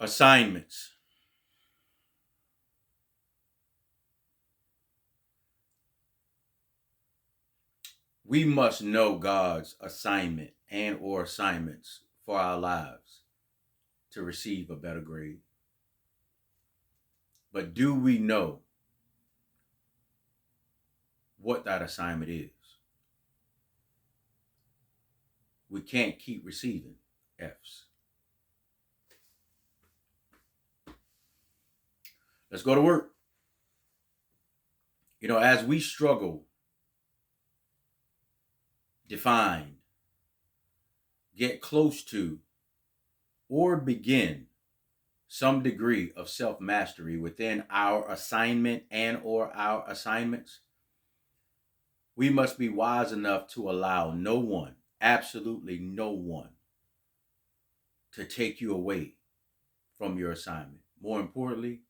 Assignments. We must know God's assignment and or assignments for our lives to receive a better grade. But do we know what that assignment is? We can't keep receiving F's. Let's go to work. As we struggle, define, get close to, or begin some degree of self-mastery within our assignment and or our assignments, we must be wise enough to allow no one, absolutely no one, to take you away from your assignment. More importantly,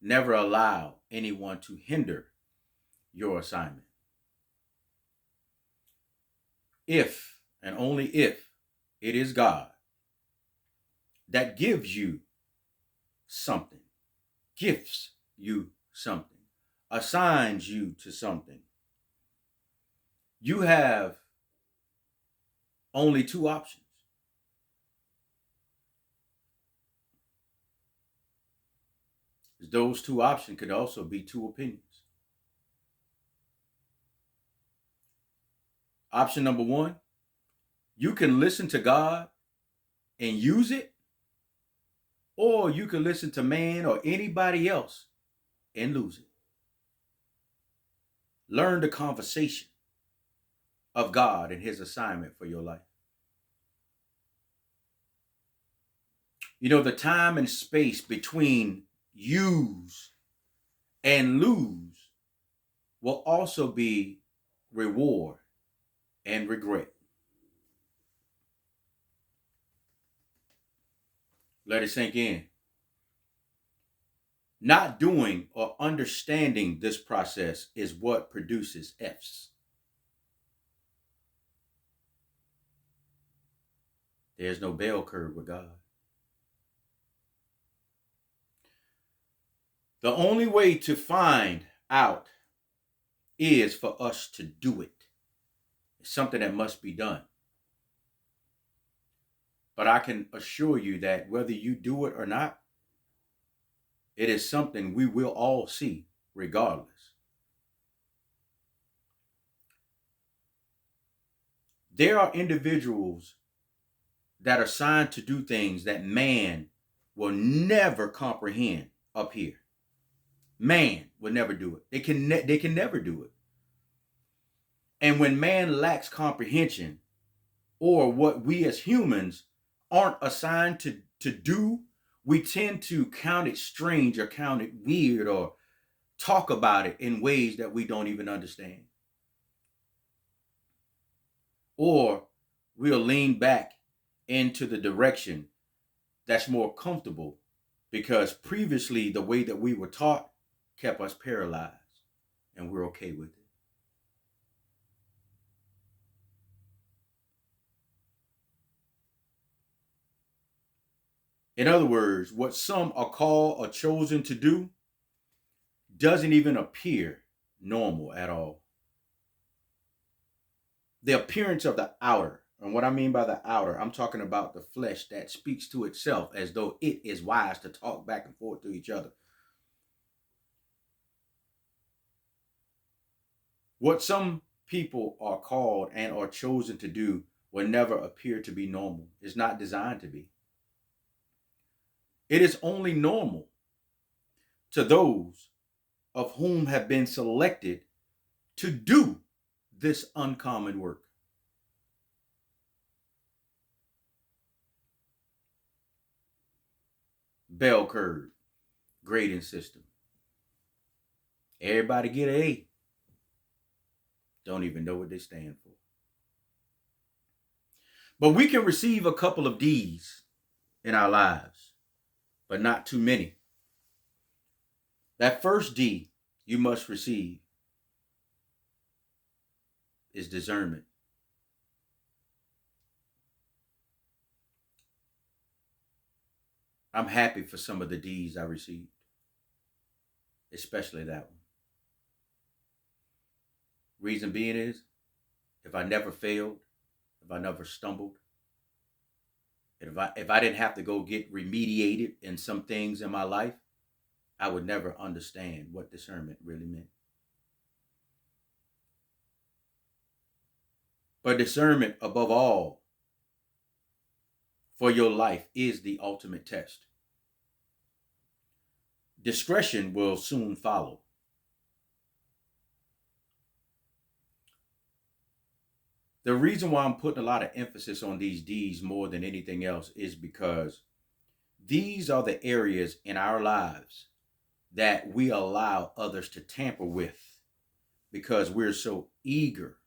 never allow anyone to hinder your assignment. If and only if it is God that gives you something, gifts you something, assigns you to something, you have only two options. Those two options could also be two opinions. Option number one, you can listen to God and use it, or you can listen to man or anybody else and lose it. Learn the conversation of God and his assignment for your life. The time and space between use and lose will also be reward and regret. Let it sink in. Not doing or understanding this process is what produces F's. There's no bell curve with God. The only way to find out is for us to do it. It's something that must be done. But I can assure you that whether you do it or not, it is something we will all see regardless. There are individuals that are assigned to do things that man will never comprehend up here. Man will never do it. They can never do it. And when man lacks comprehension, or what we as humans aren't assigned to do, we tend to count it strange or count it weird or talk about it in ways that we don't even understand. Or we'll lean back into the direction that's more comfortable because previously the way that we were taught kept us paralyzed, and we're okay with it. In other words, what some are called or chosen to do doesn't even appear normal at all. The appearance of the outer, and what I mean by the outer, I'm talking about the flesh that speaks to itself as though it is wise to talk back and forth to each other. What some people are called and are chosen to do will never appear to be normal. It's not designed to be. It is only normal to those of whom have been selected to do this uncommon work. Bell curve grading system. Everybody get an A. Don't even know what they stand for. But we can receive a couple of D's in our lives, but not too many. That first D you must receive is discernment. I'm happy for some of the D's I received, especially that one. Reason being is, if I never failed, if I never stumbled, if I didn't have to go get remediated in some things in my life, I would never understand what discernment really meant. But discernment, above all, for your life is the ultimate test. Discretion will soon follow. The reason why I'm putting a lot of emphasis on these D's more than anything else is because these are the areas in our lives that we allow others to tamper with because we're so eager.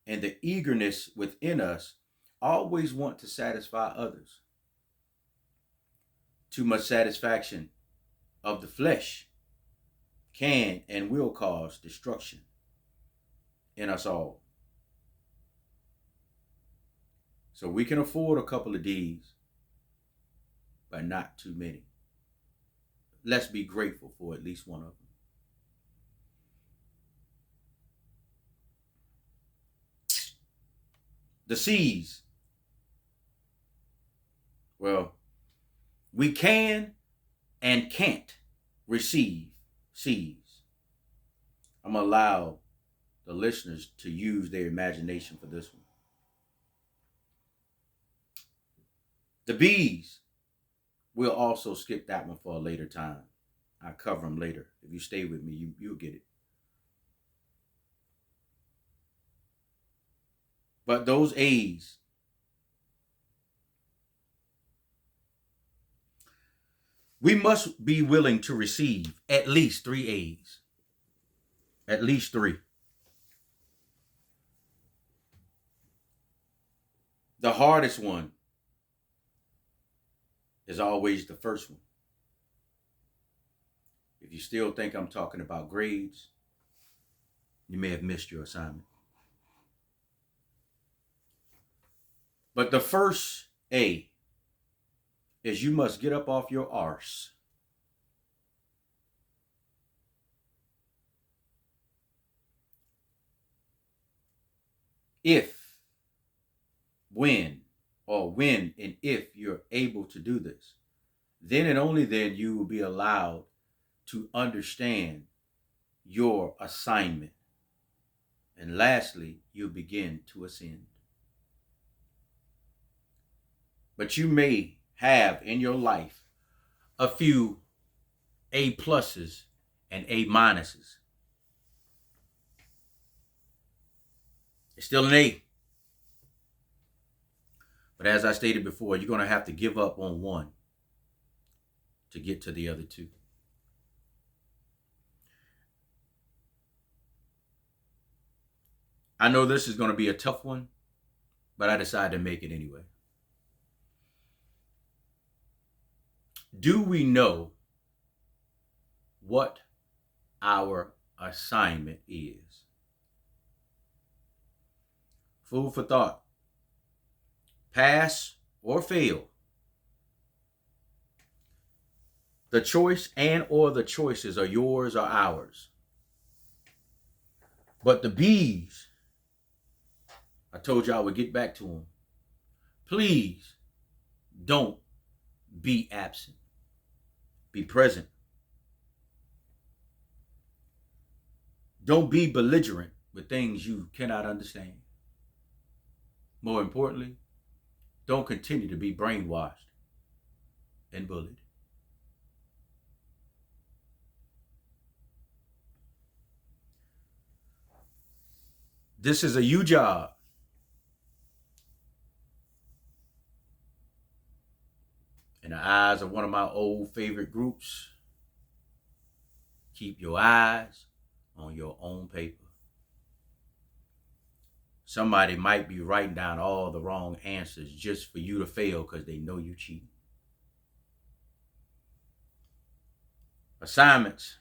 And the eagerness within us always want to satisfy others. Too much satisfaction of the flesh can and will cause destruction in us all. So we can afford a couple of D's, but not too many. Let's be grateful for at least one of them. The C's. Well, we can and can't receive C's. I'm going to allow the listeners to use their imagination for this one. The B's, we'll also skip that one for a later time. I'll cover them later. If you stay with me, you'll get it. But those A's, we must be willing to receive at least 3 A's. At least 3. The hardest one is always the first one. If you still think I'm talking about grades, you may have missed your assignment. But the first A is you must get up off your arse. If, when and if you're able to do this, then and only then you will be allowed to understand your assignment. And lastly, you'll begin to ascend. But you may have in your life a few A pluses and A minuses. It's still an A. But as I stated before, you're going to have to give up on one to get to the other 2. I know this is going to be a tough one, but I decided to make it anyway. Do we know what our assignment is? Food for thought. Pass or fail. The choice and or the choices are yours or ours. But the B's, I told you I would get back to them. Please don't be absent. Be present. Don't be belligerent with things you cannot understand. More importantly, don't continue to be brainwashed and bullied. This is a you job. In the eyes of one of my old favorite groups, keep your eyes on your own paper. Somebody might be writing down all the wrong answers just for you to fail because they know you cheating. Assignments.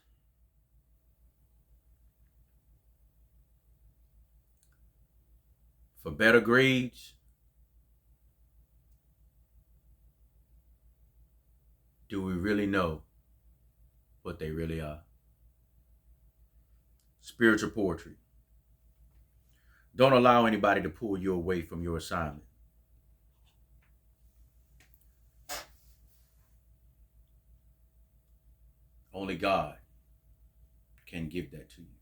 For better grades, Do we really know what they really are? Spiritual poetry. Don't allow anybody to pull you away from your assignment. Only God can give that to you.